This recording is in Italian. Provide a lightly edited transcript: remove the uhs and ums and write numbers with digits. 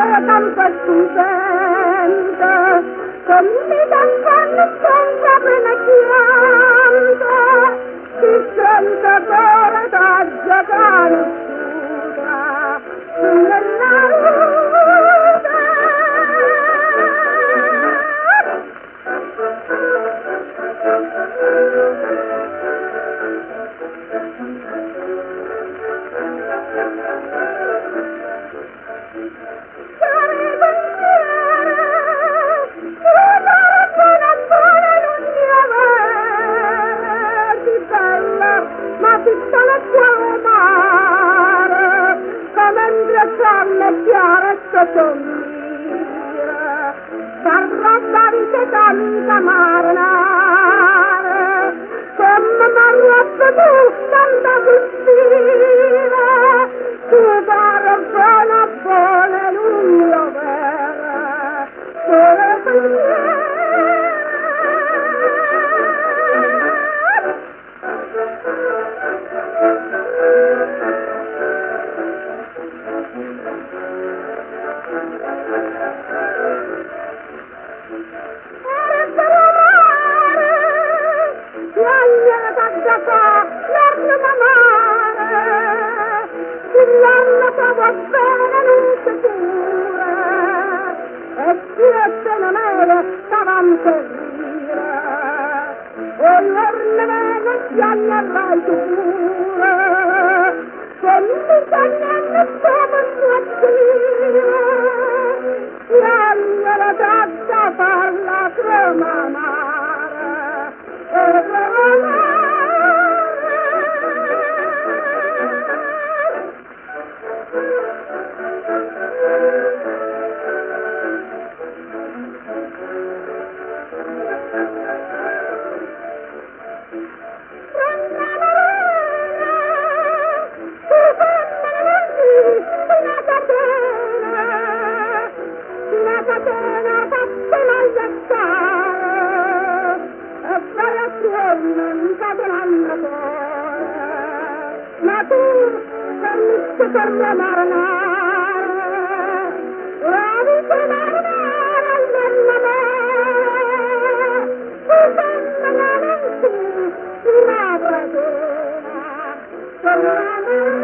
campo stupendo, con mi danzano senza pena chiamata, si sente ancora da giocare sulla ma piccola ciao mare, come imbracciarle chiare sotto mira, parla di te tanta marinare, come marratta tu tanta piscina, tu pare buona lunga vera, solo pensiero. Thank you.